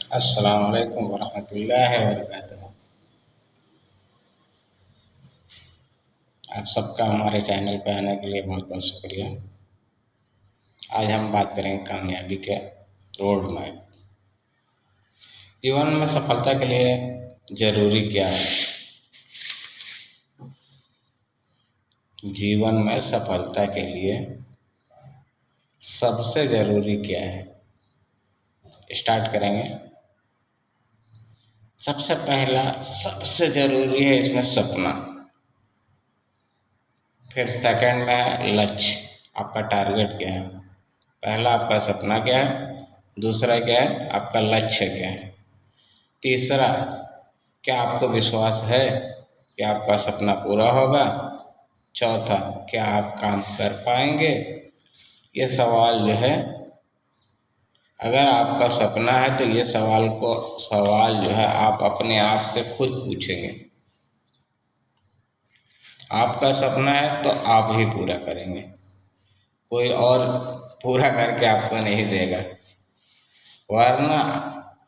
अस्सलाम वालेकुम वरहमतुल्लाहि वबरकातुहू। आप सबका हमारे चैनल पर आने के लिए बहुत बहुत शुक्रिया। आज हम बात करेंगे कामयाबी के रोड मैप। जीवन में सफलता के लिए जरूरी क्या है? जीवन में सफलता के लिए सबसे जरूरी क्या है? स्टार्ट करेंगे। सबसे पहला सबसे जरूरी है इसमें सपना। फिर सेकंड में है लक्ष्य, आपका टारगेट क्या है। पहला आपका सपना क्या है, दूसरा क्या है आपका लक्ष्य क्या है, तीसरा क्या आपको विश्वास है कि आपका सपना पूरा होगा, चौथा क्या आप काम कर पाएंगे। ये सवाल जो है, अगर आपका सपना है तो ये सवाल जो है आप अपने आप से खुद पूछेंगे। आपका सपना है तो आप ही पूरा करेंगे, कोई और पूरा करके आपको नहीं देगा। वरना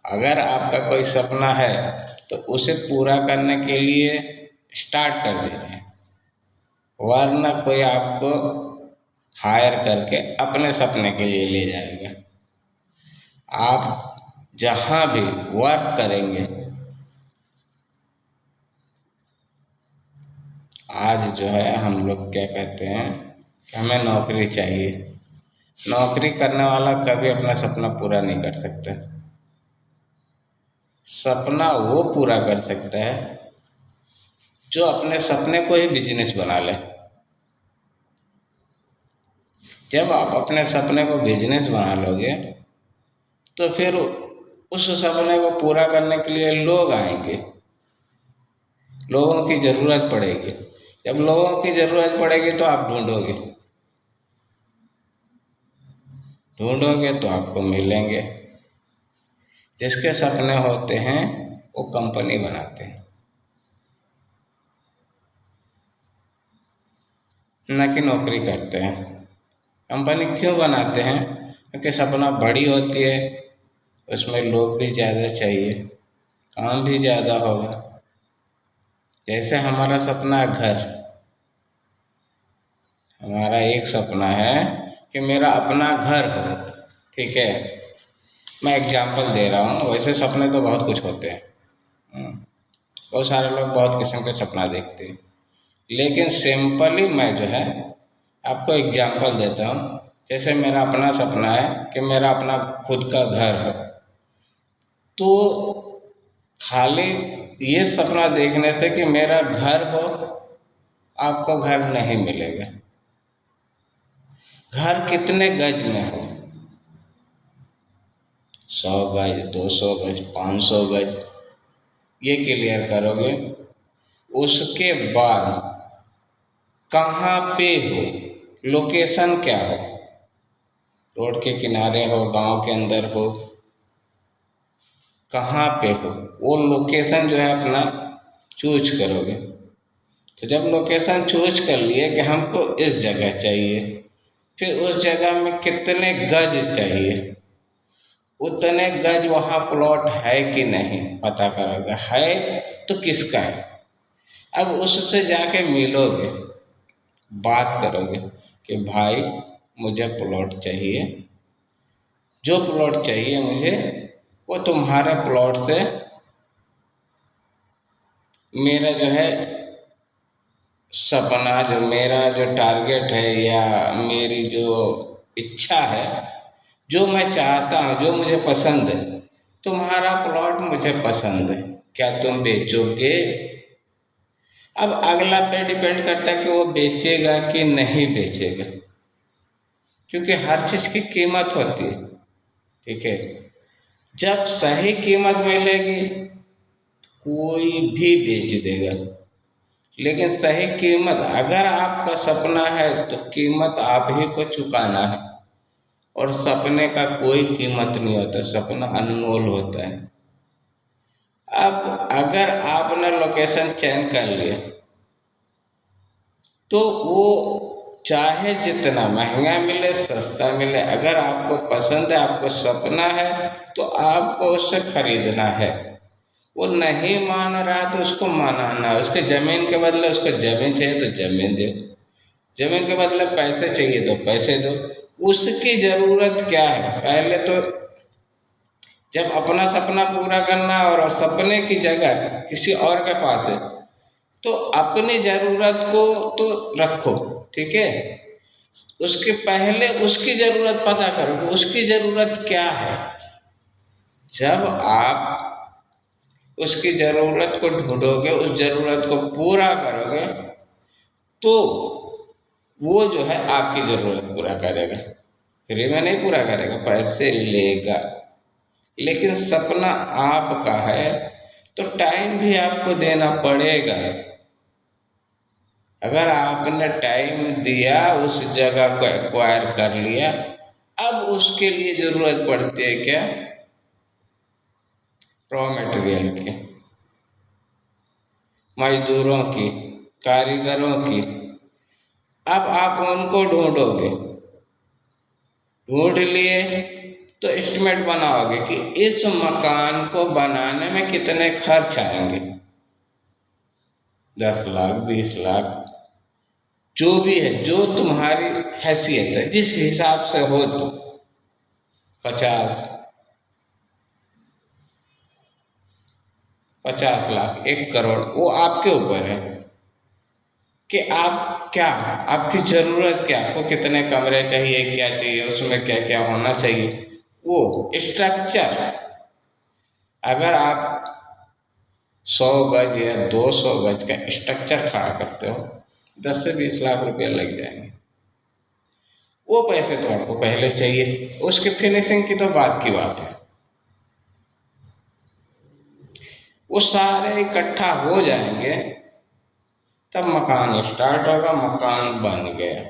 अगर आपका कोई सपना है तो उसे पूरा करने के लिए स्टार्ट कर दीजिए, वरना कोई आपको हायर करके अपने सपने के लिए ले जाएगा। आप जहाँ भी वर्क करेंगे, आज जो है हम लोग क्या कहते हैं कि हमें नौकरी चाहिए। नौकरी करने वाला कभी अपना सपना पूरा नहीं कर सकता। सपना वो पूरा कर सकता है जो अपने सपने को ही बिजनेस बना ले। जब आप अपने सपने को बिजनेस बना लोगे तो फिर उस सपने को पूरा करने के लिए लोग आएंगे, लोगों की ज़रूरत पड़ेगी। जब लोगों की ज़रूरत पड़ेगी तो आप ढूंढोगे तो आपको मिलेंगे। जिसके सपने होते हैं वो कंपनी बनाते हैं, न कि नौकरी करते हैं। कंपनी क्यों बनाते हैं? क्योंकि सपना बड़ी होती है, उसमें लोग भी ज़्यादा चाहिए, काम भी ज़्यादा होगा। जैसे हमारा सपना है घर, हमारा एक सपना है कि मेरा अपना घर हो, ठीक है। मैं एग्जाम्पल दे रहा हूँ, वैसे सपने तो बहुत कुछ होते हैं। बहुत सारे लोग बहुत किस्म के सपना देखते हैं, लेकिन सिंपली मैं जो है आपको एग्जाम्पल देता हूँ। जैसे मेरा अपना सपना है कि मेरा अपना खुद का घर हो, तो खाली ये सपना देखने से कि मेरा घर हो, आपको घर नहीं मिलेगा। घर कितने गज में हो, 100 गज, 200 गज, 500 गज, ये क्लियर करोगे। उसके बाद कहाँ पे हो, लोकेशन क्या हो, रोड के किनारे हो, गांव के अंदर हो, कहाँ पे हो, वो लोकेशन जो है अपना चूज करोगे। तो जब लोकेशन चूज कर लिए कि हमको इस जगह चाहिए, फिर उस जगह में कितने गज चाहिए, उतने गज वहाँ प्लॉट है कि नहीं पता करोगे, है तो किसका है। अब उससे जाके मिलोगे, बात करोगे कि भाई मुझे प्लॉट चाहिए, जो प्लॉट चाहिए मुझे वो तुम्हारे प्लॉट से मेरा जो है सपना, जो मेरा जो टारगेट है या मेरी जो इच्छा है, जो मैं चाहता हूँ, जो मुझे पसंद है, तुम्हारा प्लॉट मुझे पसंद है, क्या तुम बेचोगे? अब अगला पे डिपेंड करता है कि वो बेचेगा कि नहीं बेचेगा, क्योंकि हर चीज़ की कीमत होती है, ठीक है। जब सही कीमत मिलेगी कोई भी बेच देगा, लेकिन सही कीमत, अगर आपका सपना है तो कीमत आप ही को चुकाना है। और सपने का कोई कीमत नहीं होता, सपना अनमोल होता है। अब अगर आपने लोकेशन चयन कर लिया तो वो चाहे जितना महंगा मिले सस्ता मिले, अगर आपको पसंद है, आपको सपना है, तो आपको उसे खरीदना है। वो नहीं मान रहा तो उसको मनाना, उसके ज़मीन के बदले उसको ज़मीन चाहिए तो ज़मीन दो, ज़मीन के बदले पैसे चाहिए तो पैसे दो। उसकी ज़रूरत क्या है? पहले तो जब अपना सपना पूरा करना और सपने की जगह किसी और के पास है, तो अपनी ज़रूरत को तो रखो, ठीक है। उसके पहले उसकी ज़रूरत पता करो कि उसकी ज़रूरत क्या है। जब आप उसकी ज़रूरत को ढूंढोगे, उस ज़रूरत को पूरा करोगे, तो वो जो है आपकी ज़रूरत पूरा करेगा। फ्री में नहीं पूरा करेगा, पैसे लेगा। लेकिन सपना आपका है तो टाइम भी आपको देना पड़ेगा। अगर आपने टाइम दिया, उस जगह को एक्वायर कर लिया, अब उसके लिए ज़रूरत पड़ती है क्या? रॉ मटेरियल की, मजदूरों की, कारीगरों की। अब आप उनको ढूंढोगे, ढूंढ लिए तो एस्टिमेट बनाओगे कि इस मकान को बनाने में कितने खर्च आएंगे। 10 लाख, 20 लाख, जो भी है, जो तुम्हारी हैसियत है, जिस हिसाब से हो, तो 50 लाख, 1 करोड़, वो आपके ऊपर है कि आप क्या, आपकी ज़रूरत क्या, आपको कितने कमरे चाहिए, क्या चाहिए, उसमें क्या क्या होना चाहिए, वो स्ट्रक्चर। अगर आप 100 गज या 200 गज का स्ट्रक्चर खड़ा करते हो, 10 से 20 लाख रुपया लग जाएंगे। वो पैसे तो आपको पहले चाहिए, उसकी फिनिशिंग की तो बात की बात है। वो सारे इकट्ठा हो जाएंगे, तब मकान स्टार्ट होगा, मकान बन गया।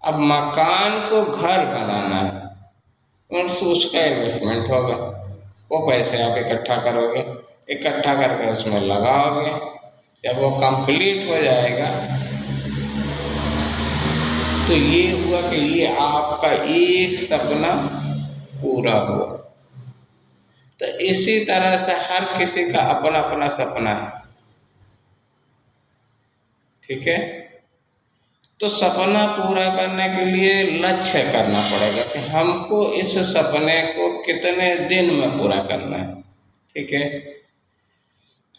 अब मकान को घर बनाना है, उसका इन्वेस्टमेंट होगा। वो पैसे आप इकट्ठा करोगे, इकट्ठा करके उसमें लगाओगे। जब वो कंप्लीट हो जाएगा, तो ये हुआ कि ये आपका एक सपना पूरा हुआ। तो इसी तरह से हर किसी का अपना अपना सपना है, ठीक है। तो सपना पूरा करने के लिए लक्ष्य करना पड़ेगा कि हमको इस सपने को कितने दिन में पूरा करना है, ठीक है।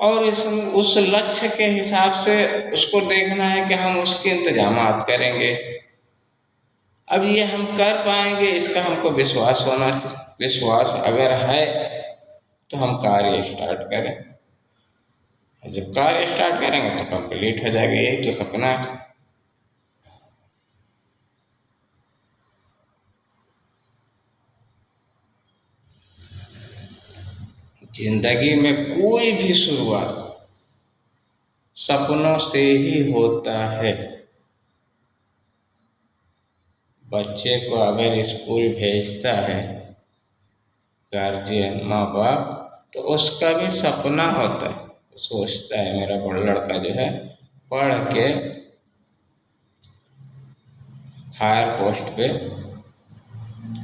और उस लक्ष्य के हिसाब से उसको देखना है कि हम उसके इंतजामात करेंगे। अब ये हम कर पाएंगे, इसका हमको विश्वास होना चाहिए। विश्वास अगर है तो हम कार्य स्टार्ट करें। जब कार्य स्टार्ट करेंगे तो कंप्लीट हो जाएगा। यही तो सपना है। जिंदगी में कोई भी शुरुआत सपनों से ही होता है। बच्चे को अगर स्कूल भेजता है गार्जियन, माँ बाप, तो उसका भी सपना होता है। वो सोचता है मेरा बड़ा लड़का जो है पढ़ के हायर पोस्ट पे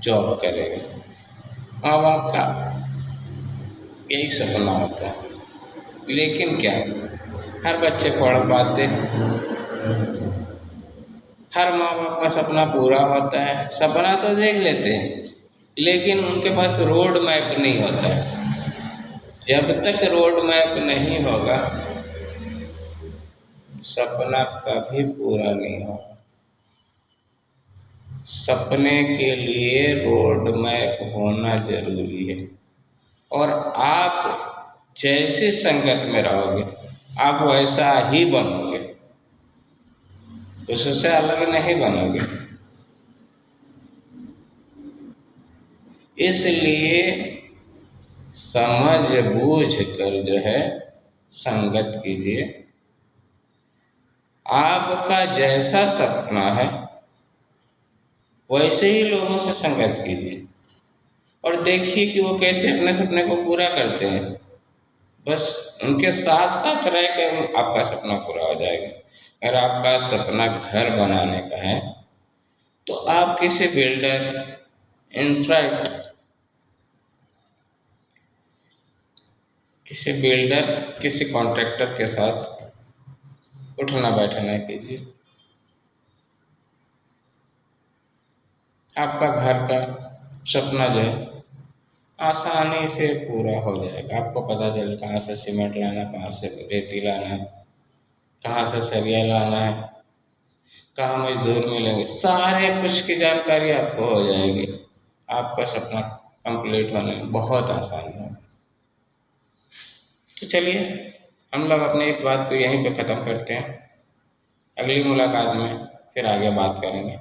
जॉब करेगा। माँ बाप का यही सपना होता है। लेकिन क्या हर बच्चे पढ़ पाते हैं? हर माँ बाप का सपना पूरा होता है? सपना तो देख लेते हैं, लेकिन उनके पास रोड मैप नहीं होता है। जब तक रोड मैप नहीं होगा, सपना कभी पूरा नहीं होगा। सपने के लिए रोड मैप होना जरूरी है। और आप जैसे संगत में रहोगे, आप वैसा ही बनोगे, उससे अलग नहीं बनोगे। इसलिए समझ बूझ कर जो है संगत कीजिए। आपका जैसा सपना है वैसे ही लोगों से संगत कीजिए और देखिए कि वो कैसे अपने सपने को पूरा करते हैं। बस उनके साथ साथ रह कर आपका सपना पूरा हो जाएगा। अगर आपका सपना घर बनाने का है तो आप किसी बिल्डर, इनफैक्ट किसी कॉन्ट्रैक्टर के साथ उठना बैठना कीजिए। आपका घर का सपना जो है आसानी से पूरा हो जाएगा। आपको पता चले कहाँ से सीमेंट लाना, कहाँ से रेती लाना है, कहाँ से सरिया लाना है, कहाँ मजदूर मिलेंगे, सारे कुछ की जानकारी आपको हो जाएगी। आपका सपना कंप्लीट होने में बहुत आसान होगा। तो चलिए हम लोग अपने इस बात को यहीं पे ख़त्म करते हैं। अगली मुलाकात में फिर आगे बात करेंगे।